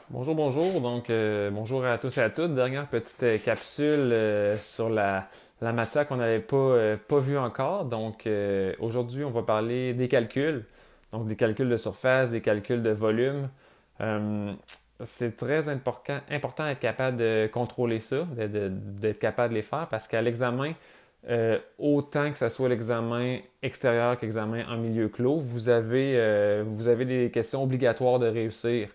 Bonjour, bonjour. Donc, bonjour à tous et à toutes. Dernière petite capsule sur la matière qu'on n'avait pas vue encore. Donc, aujourd'hui, on va parler des calculs. Donc, des calculs de surface, des calculs de volume. Euh, c'est très important d'être capable de contrôler ça, d'être capable de les faire parce qu'à l'examen, autant que ce soit l'examen extérieur qu'examen en milieu clos, vous avez des questions obligatoires de réussir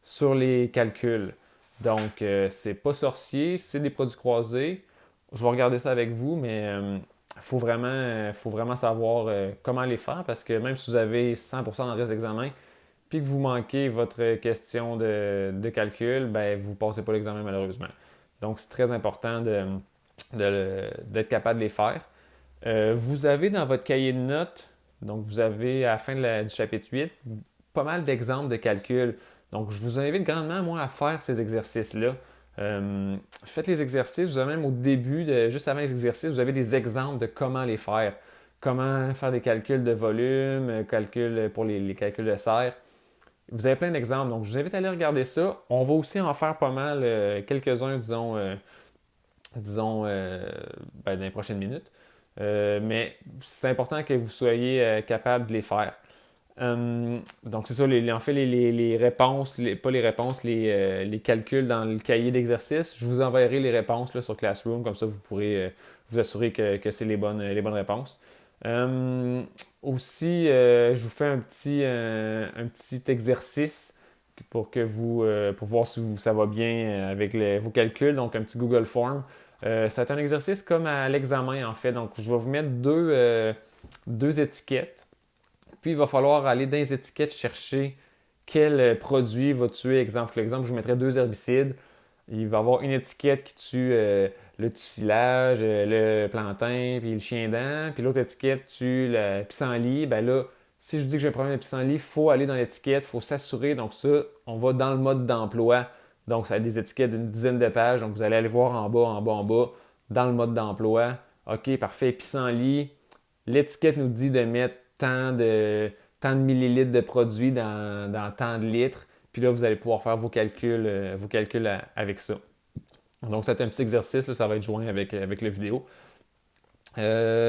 sur les calculs. Donc, c'est pas sorcier, c'est des produits croisés. Je vais regarder ça avec vous, mais faut vraiment savoir comment les faire parce que même si vous avez 100% dans le reste d'examen, puis que vous manquez votre question de calcul, ben, vous ne passez pas l'examen malheureusement. Donc, c'est très important d'être capable de les faire. Vous avez dans votre cahier de notes, donc vous avez à la fin du chapitre 8, pas mal d'exemples de calculs. Donc, je vous invite grandement, moi, à faire ces exercices-là. Faites les exercices, vous avez même au début, juste avant les exercices, vous avez des exemples de comment les faire. Comment faire des calculs de volume, calculs pour les calculs de serre. Vous avez plein d'exemples, donc je vous invite à aller regarder ça. On va aussi en faire pas mal, quelques-uns, disons, dans les prochaines minutes. Mais c'est important que vous soyez capable de les faire. Donc, c'est ça, en fait, les réponses, pas les réponses, les calculs dans le cahier d'exercice. Je vous enverrai les réponses là, sur Classroom, comme ça vous pourrez vous assurer que c'est les bonnes réponses. Aussi, je vous fais un petit exercice pour voir si ça va bien avec vos calculs, donc un petit Google Form. C'est un exercice comme à l'examen en fait. Donc, je vais vous mettre deux étiquettes. Puis, il va falloir aller dans les étiquettes chercher quel produit va tuer. Exemple, je vous mettrai deux herbicides. Il va y avoir une étiquette qui tue le tussilage, le plantain, puis le chien-dent. Puis l'autre étiquette tue le pissenlit. Ben là, si je dis que j'ai un problème de pissenlit, il faut aller dans l'étiquette, il faut s'assurer. Donc ça, on va dans le mode d'emploi. Donc ça a des étiquettes d'une dizaine de pages. Donc vous allez aller voir en bas, en bas, en bas, dans le mode d'emploi. OK, parfait. Pissenlit. L'étiquette nous dit de mettre tant de millilitres de produit dans tant de litres. Puis là, vous allez pouvoir faire vos calculs avec ça. Donc, c'est un petit exercice, là, ça va être joint avec la vidéo.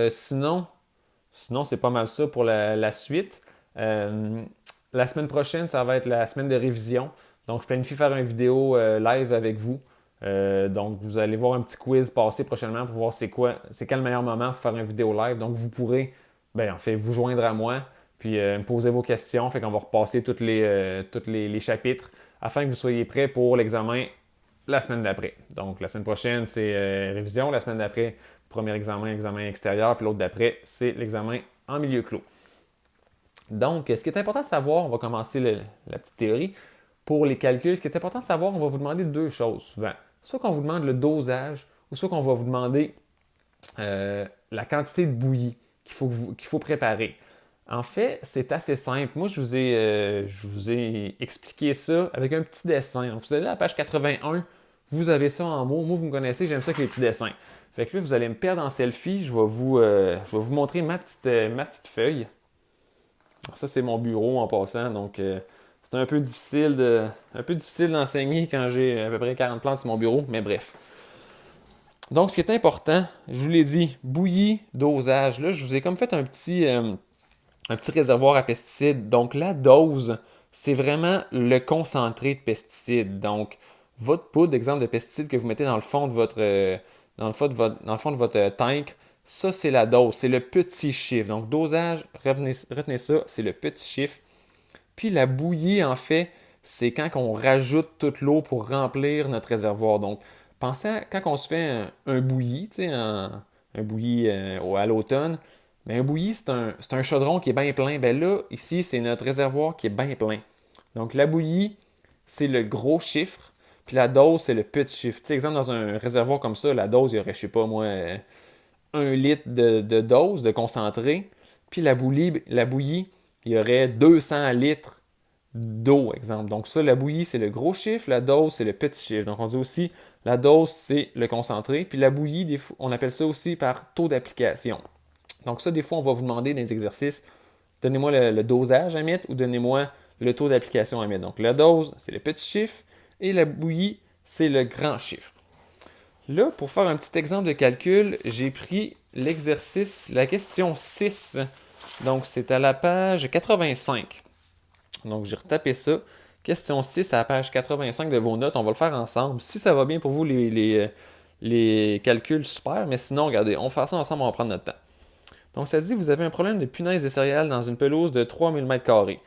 Sinon, c'est pas mal ça pour la suite. Euh, la semaine prochaine, ça va être la semaine de révision. Donc, je planifie faire une vidéo live avec vous. Donc, vous allez voir un petit quiz passer prochainement pour voir c'est quel le meilleur moment pour faire une vidéo live. Donc, vous pourrez, ben, en fait, vous joindre à moi, puis me poser vos questions. Fait qu'on va repasser tous les chapitres afin que vous soyez prêts pour l'examen la semaine d'après. Donc, la semaine prochaine, c'est révision. La semaine d'après, premier examen extérieur. Puis l'autre d'après, c'est l'examen en milieu clos. Donc, ce qui est important de savoir, on va commencer la petite théorie. Pour les calculs, ce qui est important de savoir, on va vous demander deux choses souvent. Soit qu'on vous demande le dosage, ou soit qu'on va vous demander la quantité de bouillie qu'il faut préparer. En fait, c'est assez simple. Moi, je vous ai expliqué ça avec un petit dessin. Donc, vous allez à la page 81, vous avez ça en mots. Moi, vous me connaissez, j'aime ça avec les petits dessins. Fait que là, vous allez me perdre en selfie. Je vais vous montrer ma petite feuille. Ça, c'est mon bureau en passant. Donc, c'est un peu difficile d'enseigner quand j'ai à peu près 40 plantes sur mon bureau. Mais bref. Donc, ce qui est important, je vous l'ai dit, bouillie, dosage. Là, je vous ai comme fait un petit réservoir à pesticides. Donc, la dose, c'est vraiment le concentré de pesticides. Donc, votre poudre, d'exemple de pesticides que vous mettez dans le fond de votre tank, ça, c'est la dose. C'est le petit chiffre. Donc, dosage, retenez ça, c'est le petit chiffre. Puis, la bouillie, en fait, c'est quand on rajoute toute l'eau pour remplir notre réservoir. Donc, pensez à quand on se fait un bouilli, tu sais, un bouilli à l'automne. Mais un bouilli, c'est un chaudron qui est bien plein. Ben là, ici, c'est notre réservoir qui est bien plein. Donc, la bouillie, c'est le gros chiffre, puis la dose, c'est le petit chiffre. Tu sais, exemple, dans un réservoir comme ça, la dose, il y aurait, je sais pas moi, 1 litre de dose, de concentré. Puis la bouillie, il y aurait 200 litres d'eau, exemple. Donc ça, la bouillie, c'est le gros chiffre, la dose, c'est le petit chiffre. Donc on dit aussi, la dose, c'est le concentré. Puis la bouillie, on appelle ça aussi par taux d'application. Donc ça, des fois, on va vous demander dans les exercices, donnez-moi le dosage à mettre ou donnez-moi le taux d'application à mettre. Donc la dose, c'est le petit chiffre et la bouillie, c'est le grand chiffre. Là, pour faire un petit exemple de calcul, j'ai pris l'exercice, la question 6. Donc, c'est à la page 85. Donc, j'ai retapé ça. Question 6 à la page 85 de vos notes. On va le faire ensemble. Si ça va bien pour vous, les calculs, super. Mais sinon, regardez, on va faire ça ensemble, on va prendre notre temps. Donc, ça dit, vous avez un problème de punaise de céréales dans une pelouse de 3000 m².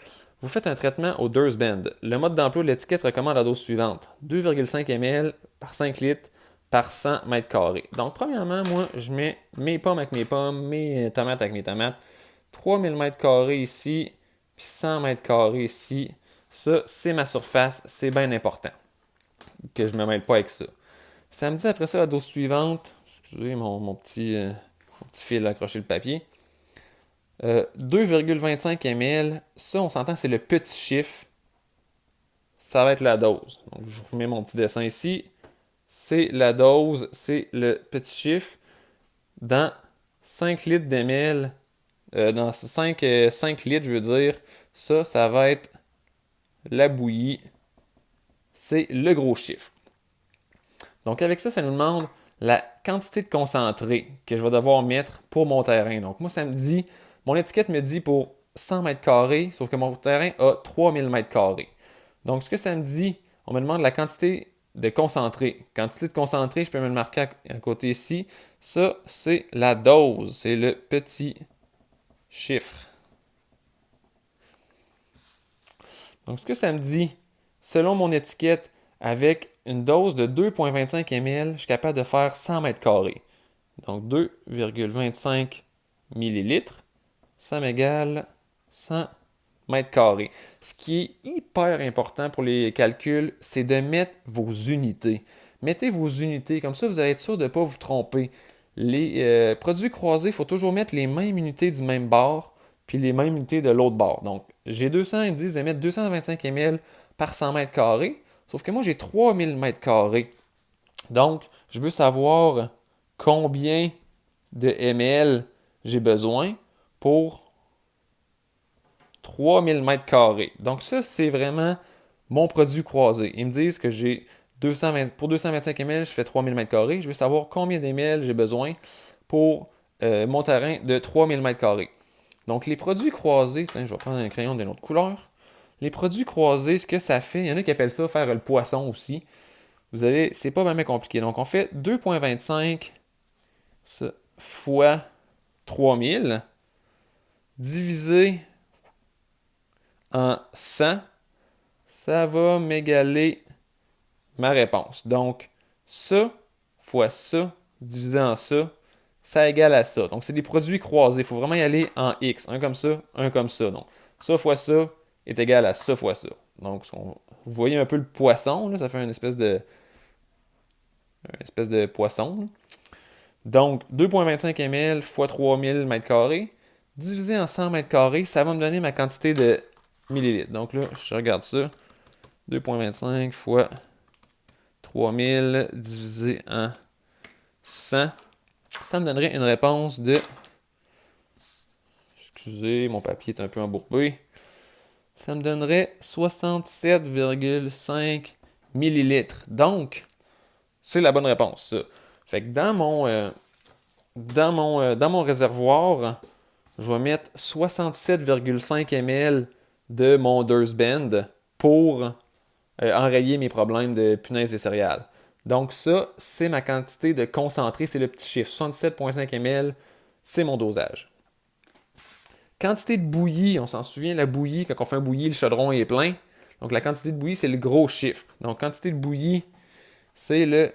Vous faites un traitement au Dursband. Le mode d'emploi de l'étiquette recommande la dose suivante. 2,5 ml par 5 litres par 100 m². Donc, premièrement, moi, je mets mes pommes avec mes pommes, mes tomates avec mes tomates. 3000 m² ici, puis 100 m² ici. Ça, c'est ma surface, c'est bien important que je ne me mêle pas avec ça. Ça me dit après ça la dose suivante. Excusez mon petit fil accroché le papier. 2,25 ml. Ça, on s'entend, c'est le petit chiffre. Ça va être la dose. Donc, je vous remets mon petit dessin ici. C'est la dose, c'est le petit chiffre. Dans 5 litres d'ml, dans 5 litres, je veux dire, ça va être la bouillie. C'est le gros chiffre. Donc, avec ça, ça nous demande la quantité de concentré que je vais devoir mettre pour mon terrain. Donc, moi, ça me dit, mon étiquette me dit pour 100 m², sauf que mon terrain a 3000 m². Donc, ce que ça me dit, on me demande la quantité de concentré. Quantité de concentré, je peux me le marquer à côté ici. Ça, c'est la dose. C'est le petit chiffre. Donc, ce que ça me dit, selon mon étiquette, avec une dose de 2,25 ml, je suis capable de faire 100 m². Donc, 2,25 ml, ça m'égale 100 m². Ce qui est hyper important pour les calculs, c'est de mettre vos unités. Mettez vos unités, comme ça vous allez être sûr de ne pas vous tromper. Les produits croisés, il faut toujours mettre les mêmes unités du même bord, puis les mêmes unités de l'autre bord. Donc, j'ai 200, ils me disent de mettre 225 ml par 100 m², sauf que moi j'ai 3000 m². Donc, je veux savoir combien de ml j'ai besoin pour 3000 m². Donc ça, c'est vraiment mon produit croisé. Ils me disent que j'ai pour 225 ml, je fais 3000 m². Je veux savoir combien de ml j'ai besoin pour mon terrain de 3000 m². Donc les produits croisés, je vais prendre un crayon d'une autre couleur. Les produits croisés, ce que ça fait, il y en a qui appellent ça faire le poisson aussi. Vous avez, c'est pas vraiment compliqué. Donc on fait 2,25 fois 3000 divisé en 100, ça va m'égaler ma réponse. Donc, ça fois ça, divisé en ça, ça égale à ça. Donc, c'est des produits croisés. Il faut vraiment y aller en X. Un comme ça, un comme ça. Donc, ça fois ça est égal à ça fois ça. Donc, vous voyez un peu le poisson, là, ça fait une espèce de poisson. Là. Donc, 2,25 ml fois 3000 m², divisé en 100 m², ça va me donner ma quantité de millilitres. Donc là, je regarde ça. 2,25 fois 3000 divisé en 100. Ça me donnerait une réponse de... Excusez, mon papier est un peu embourbé. Ça me donnerait 67,5 millilitres. Donc, c'est la bonne réponse, ça. Fait que dans mon réservoir, je vais mettre 67,5 ml de mon Dursband pour enrayer mes problèmes de punaise des céréales. Donc ça, c'est ma quantité de concentré, c'est le petit chiffre. 67,5 ml, c'est mon dosage. Quantité de bouillie, on s'en souvient, la bouillie, quand on fait un bouilli, le chaudron est plein. Donc la quantité de bouillie, c'est le gros chiffre. Donc quantité de bouillie, c'est le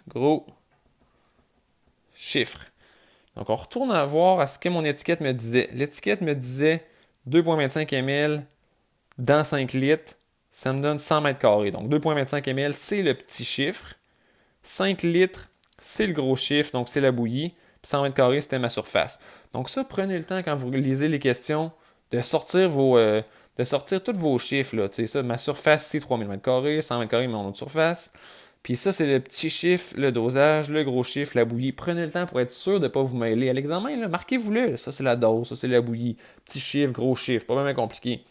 gros chiffre. Donc on retourne à voir à ce que mon étiquette me disait. L'étiquette me disait 2,25 ml dans 5 litres, ça me donne 100 m². Donc 2,25 ml, c'est le petit chiffre. 5 litres, c'est le gros chiffre, donc c'est la bouillie. Puis 100 m², c'était ma surface. Donc ça, prenez le temps quand vous lisez les questions de sortir tous vos chiffres. Là. Ça, ma surface, c'est 3000 m², 100 m², mon autre surface. Puis ça, c'est le petit chiffre, le dosage, le gros chiffre, la bouillie. Prenez le temps pour être sûr de ne pas vous mêler. À l'examen, là, marquez-vous-le. Ça, c'est la dose, ça, c'est la bouillie. Petit chiffre, gros chiffre, pas vraiment compliqué.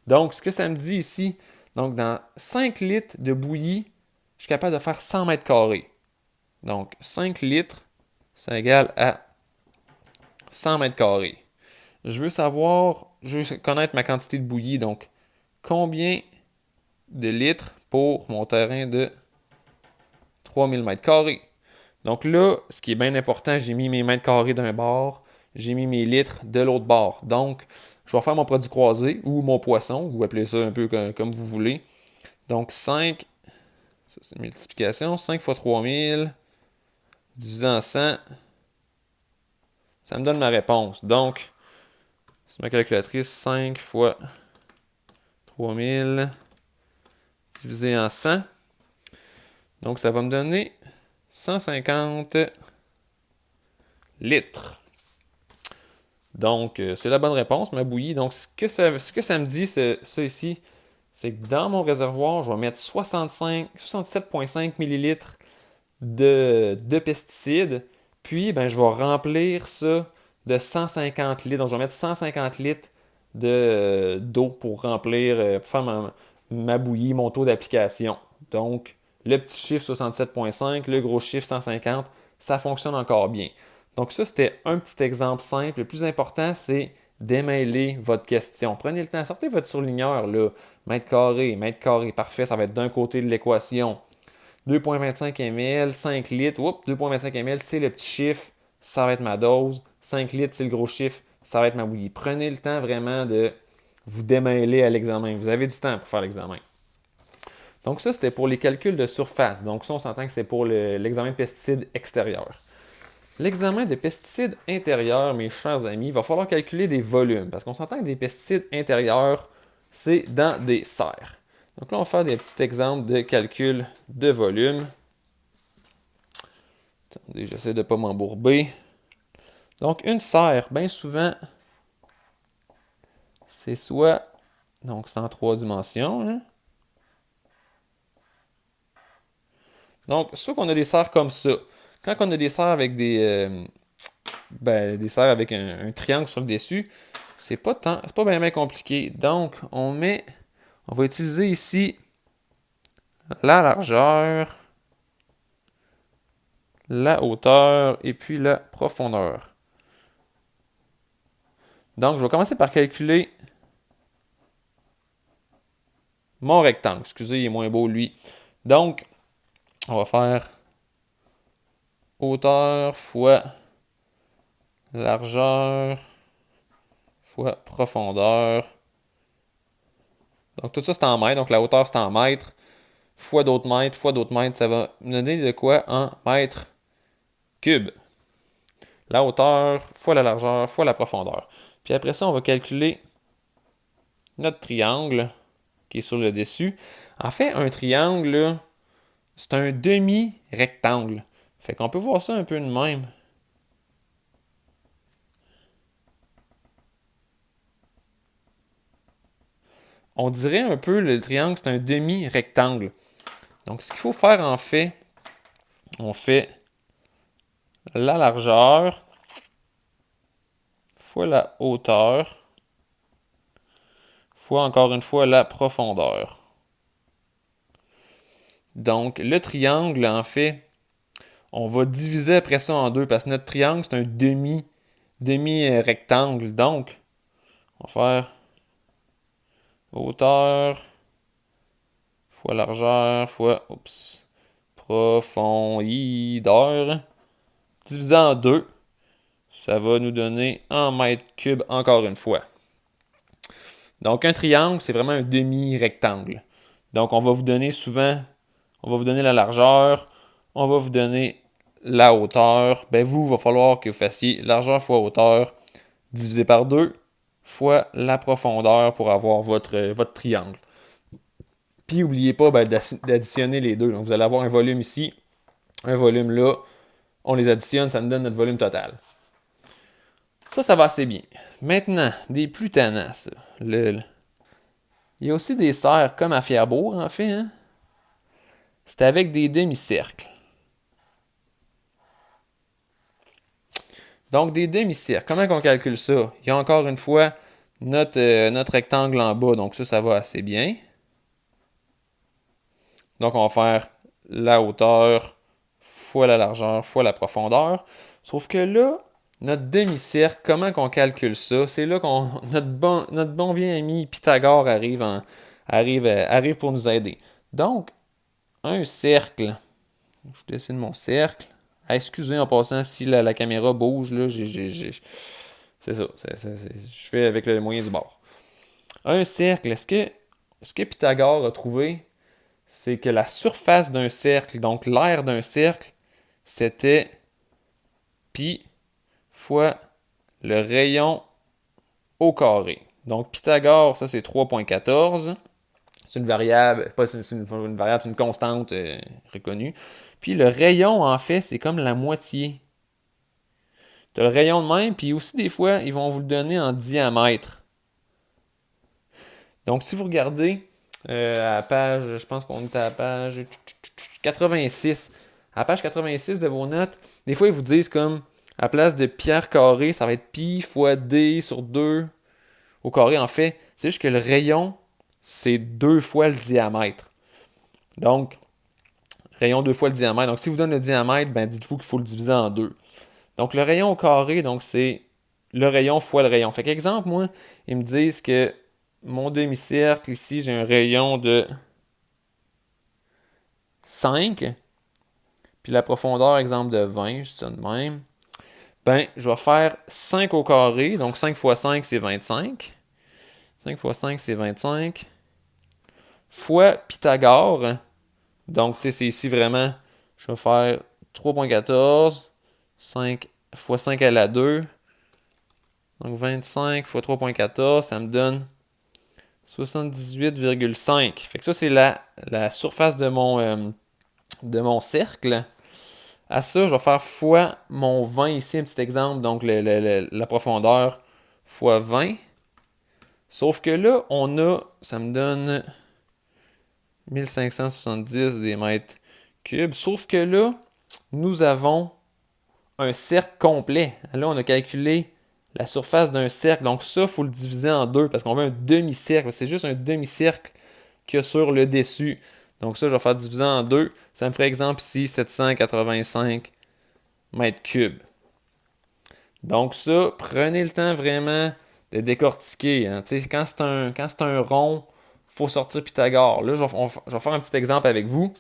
Donc, ce que ça me dit ici, Donc, dans 5 litres de bouillie, je suis capable de faire 100 mètres carrés. Donc, 5 litres, ça égale à 100 mètres carrés. Je veux connaître ma quantité de bouillie. Donc, combien de litres pour mon terrain de 3000 mètres carrés? Donc là, ce qui est bien important, j'ai mis mes mètres carrés d'un bord, j'ai mis mes litres de l'autre bord. Donc, je vais faire mon produit croisé ou mon poisson, vous appelez ça un peu comme vous voulez. Donc, 5, ça c'est une multiplication, 5 fois 3000, divisé en 100, ça me donne ma réponse. Donc, c'est ma calculatrice, 5 fois 3000 divisé en 100. Donc, ça va me donner 150 litres. Donc, c'est la bonne réponse, ma bouillie. Donc, ce que ça me dit, ça ici, c'est que dans mon réservoir, je vais mettre 67,5 millilitres de pesticides. Puis, ben, je vais remplir ça de 150 litres. Donc, je vais mettre 150 litres d'eau pour remplir, pour faire ma bouillie, mon taux d'application. Donc, le petit chiffre 67,5, le gros chiffre 150, ça fonctionne encore bien. Donc ça, c'était un petit exemple simple. Le plus important, c'est démêler votre question. Prenez le temps, sortez votre surligneur, là. Mètre carré, parfait, ça va être d'un côté de l'équation. 2,25 ml, 5 litres, 2,25 ml, c'est le petit chiffre, ça va être ma dose. 5 litres, c'est le gros chiffre, ça va être ma bouillie. Prenez le temps vraiment de vous démêler à l'examen. Vous avez du temps pour faire l'examen. Donc ça, c'était pour les calculs de surface. Donc ça, on s'entend que c'est pour l'examen de pesticides extérieurs. L'examen de pesticides intérieurs, mes chers amis, il va falloir calculer des volumes. Parce qu'on s'entend que des pesticides intérieurs, c'est dans des serres. Donc là, on va faire des petits exemples de calcul de volume. Attendez, j'essaie de ne pas m'embourber. Donc, une serre, bien souvent, c'est soit... Donc, c'est en 3 dimensions. Hein? Donc, soit qu'on a des serres comme ça. Quand on a des serres avec des serres avec un triangle sur le dessus, c'est pas bien compliqué. Donc, on va utiliser ici la largeur, la hauteur et puis la profondeur. Donc, je vais commencer par calculer mon rectangle. Excusez, il est moins beau lui. Donc, on va faire hauteur fois largeur fois profondeur. Donc, tout ça, c'est en mètres. Donc, la hauteur, c'est en mètres. Fois d'autres mètres, ça va me donner de quoi en mètres cubes. La hauteur, fois la largeur, fois la profondeur. Puis après ça, on va calculer notre triangle qui est sur le dessus. En fait, un triangle, là, c'est un demi-rectangle. Fait qu'on peut voir ça un peu de même. On dirait un peu le triangle, c'est un demi-rectangle. Donc, ce qu'il faut faire en fait, on fait la largeur fois la hauteur fois encore une fois la profondeur. Donc, le triangle, en fait, on va diviser après ça en deux parce que notre triangle, c'est un demi-rectangle. Donc, on va faire hauteur fois largeur fois profondeur divisé en deux. Ça va nous donner en mètres cubes encore une fois. Donc, un triangle, c'est vraiment un demi-rectangle. Donc, on va vous donner la largeur, on va vous donner la hauteur. Ben, il va falloir que vous fassiez largeur fois hauteur divisé par 2 fois la profondeur pour avoir votre triangle. Puis, n'oubliez pas d'additionner les deux. Donc, vous allez avoir un volume ici, un volume là. On les additionne, ça nous donne notre volume total. Ça va assez bien. Maintenant, des plus tannants, ça. Il y a aussi des serres comme à Fierbourg, en fait. Hein? C'est avec des demi-cercles. Donc, des demi-cercles. Comment on calcule ça? Il y a encore une fois notre rectangle en bas. Donc, ça va assez bien. Donc, on va faire la hauteur fois la largeur fois la profondeur. Sauf que là, notre demi-cercle, comment qu'on calcule ça? C'est là qu'on notre bon vieil ami Pythagore arrive pour nous aider. Donc, un cercle, je dessine mon cercle. Ah, excusez en passant si la caméra bouge, là, c'est ça. Je fais avec le moyen du bord. Un cercle, est-ce que Pythagore a trouvé, c'est que la surface d'un cercle, donc l'aire d'un cercle, c'était pi fois le rayon au carré. Donc Pythagore, ça c'est 3,14. C'est une variable, pas c'est une variable, c'est une constante reconnue. Puis le rayon, en fait, c'est comme la moitié. Tu as le rayon de même, puis aussi des fois, ils vont vous le donner en diamètre. Donc si vous regardez à la page, je pense qu'on est à la page 86. À la page 86 de vos notes, des fois ils vous disent comme à la place de pierre carré, ça va être pi fois d sur 2 au carré. En fait, c'est juste que le rayon, c'est 2 fois le diamètre. Donc, rayon 2 fois le diamètre. Donc, si vous donne le diamètre, ben dites-vous qu'il faut le diviser en 2. Donc, le rayon au carré, donc c'est le rayon fois le rayon. Fait qu'exemple, moi, ils me disent que mon demi-cercle, ici, j'ai un rayon de 5. Puis la profondeur, exemple de 20, je dis ça de même. Ben, je vais faire 5 au carré. Donc, 5 fois 5, c'est 25. 5 fois 5, c'est 25. Fois Pythagore. Donc, tu sais, c'est ici vraiment, je vais faire 3,14. 5 fois 5 à la 2. Donc, 25 fois 3,14, ça me donne 78,5. Fait que ça, c'est la surface de mon cercle. À ça, je vais faire fois mon 20 ici, un petit exemple. Donc, la profondeur fois 20. Sauf que là, ça me donne 1570 des mètres cubes. Sauf que là, nous avons un cercle complet. Là, on a calculé la surface d'un cercle. Donc ça, il faut le diviser en deux parce qu'on veut un demi-cercle. C'est juste un demi-cercle qu'il y a sur le dessus. Donc ça, je vais faire diviser en deux. Ça me ferait exemple ici 785 mètres cubes. Donc ça, prenez le temps vraiment de décortiquer. Hein. Quand c'est un rond, il faut sortir Pythagore. Là, je vais faire un petit exemple avec vous.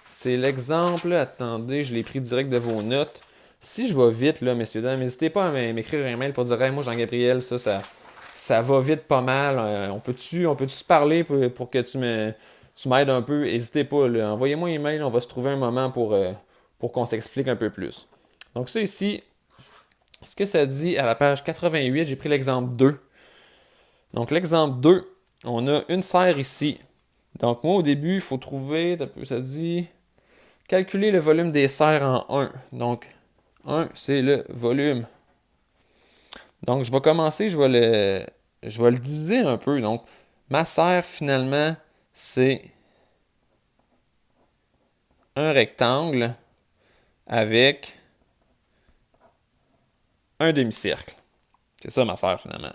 C'est l'exemple, attendez, je l'ai pris direct de vos notes. Si je vais vite, là, messieurs, dames, n'hésitez pas à m'écrire un mail pour dire hey, moi, Jean-Gabriel, ça va vite pas mal. On peut-tu se parler pour que tu m'aides un peu? N'hésitez pas, là. Envoyez-moi un email, on va se trouver un moment pour qu'on s'explique un peu plus. Donc ça ici, ce que ça dit à la page 88, j'ai pris l'exemple 2. Donc l'exemple 2, on a une serre ici. Donc moi au début, il faut trouver, ça dit calculer le volume des serres en 1. Donc 1, c'est le volume. Donc je vais commencer, je vais le diviser un peu. Donc ma serre finalement, c'est un rectangle avec un demi-cercle. C'est ça ma serre finalement.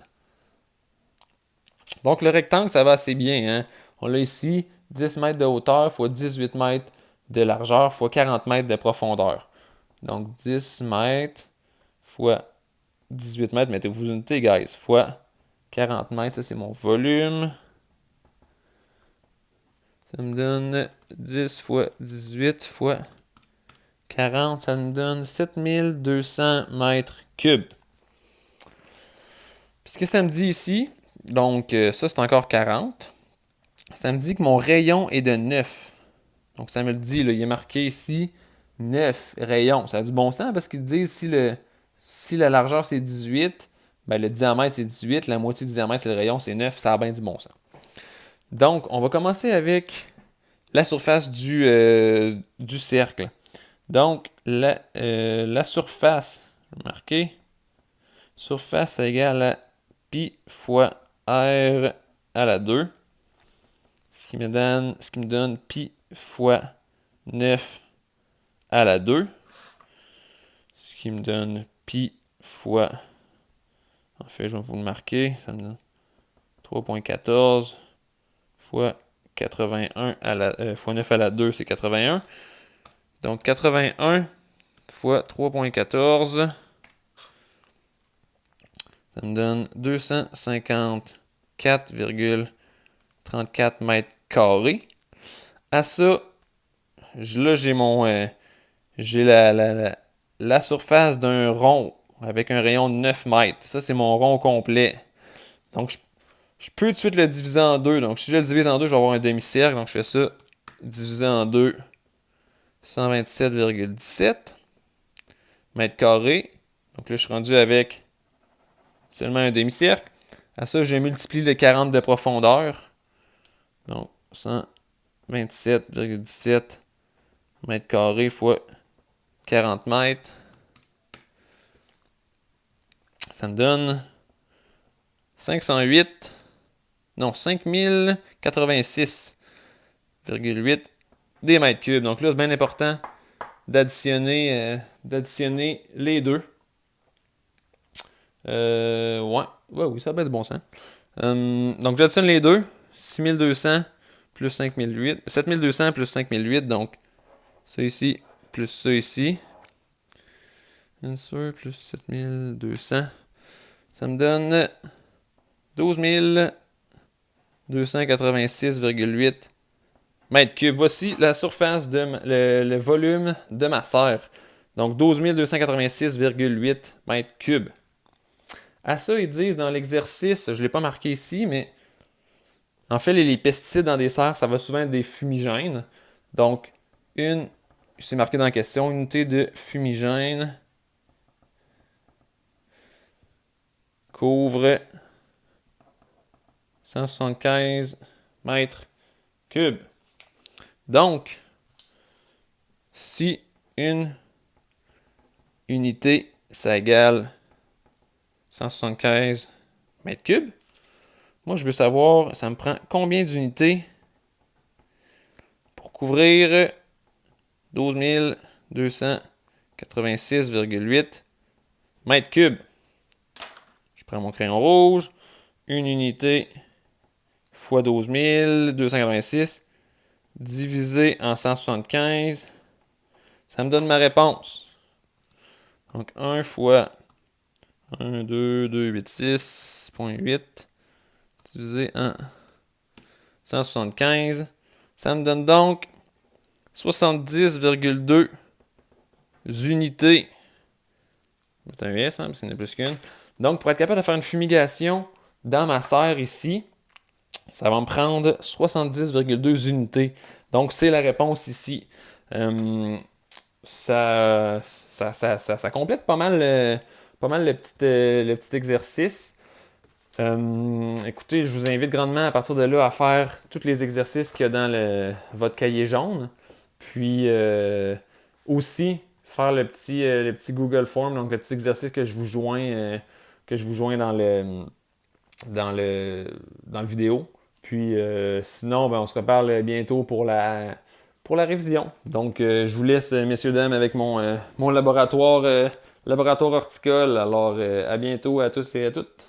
Donc le rectangle, ça va assez bien. Hein? On a ici 10 mètres de hauteur fois 18 mètres de largeur fois 40 mètres de profondeur. Donc 10 mètres fois 18 mètres, mettez-vous unité, guys, fois 40 mètres, ça c'est mon volume. Ça me donne 10 fois 18 fois 40, ça me donne 7200 mètres cubes. Puis ce que ça me dit ici, donc ça c'est encore 40. Ça me dit que mon rayon est de 9. Donc ça me le dit, là, il est marqué ici 9 rayons. Ça a du bon sens parce qu'ils disent si la largeur c'est 18, ben le diamètre c'est 18, la moitié du diamètre c'est le rayon, c'est 9, ça a bien du bon sens. Donc on va commencer avec la surface du cercle. Donc la surface, marqué, surface égale à pi fois r à la 2. Ce qui me donne pi fois 9 à la 2. Ce qui me donne pi fois... En fait, je vais vous le marquer. Ça me donne 3,14 fois 81 à la, fois 9 à la 2, c'est 81. Donc 81 fois 3.14, ça me donne 254,34 mètres carrés. À ça, là j'ai la surface d'un rond avec un rayon de 9 mètres. Ça, c'est mon rond complet. Donc, je peux tout de suite le diviser en deux. Donc, si je le divise en deux, je vais avoir un demi-cercle. Donc, je fais ça divisé en deux, 127,17 mètres carrés. Donc là, je suis rendu avec seulement un demi-cercle. À ça, je multiplie le 40 de profondeur. Donc, 127,17 mètres carrés fois 40 mètres. Ça me donne 5086,8 des mètres cubes. Donc là, c'est bien important d'additionner les deux. Oui, ça a bien du bon sens. Donc j'additionne les deux. 6200 plus 5008. 7200 plus 5008. Donc ça ici plus ça ici. Answer plus 7200. Ça me donne 12286,8 mètres cubes. Voici la surface le volume de ma serre. Donc 12286,8 mètres cubes. À ça, ils disent dans l'exercice, je ne l'ai pas marqué ici, mais en fait, les pesticides dans des serres, ça va souvent être des fumigènes. Donc, c'est marqué dans la question, unité de fumigène couvre 175 mètres cubes. Donc, si une unité, ça égale 175 mètres cubes, moi, je veux savoir, ça me prend combien d'unités pour couvrir 12 286,8 mètres cubes. Je prends mon crayon rouge, une unité fois 12 286 divisé en 175, ça me donne ma réponse. Donc 1 fois 1,2286,8 divisé en 175, ça me donne donc 70,2 unités. C'est un S, hein, parce qu'il y en a plus qu'une. Donc, pour être capable de faire une fumigation dans ma serre ici, ça va me prendre 70,2 unités. Donc, c'est la réponse ici. Ça complète pas mal le petit exercice. Écoutez, je vous invite grandement à partir de là à faire tous les exercices qu'il y a dans votre cahier jaune. Puis aussi faire le petit Google Form, donc le petit exercice que je vous joins dans le vidéo. Puis sinon, on se reparle bientôt pour la révision. Donc je vous laisse, messieurs, dames, avec mon laboratoire horticole. Alors à bientôt à tous et à toutes.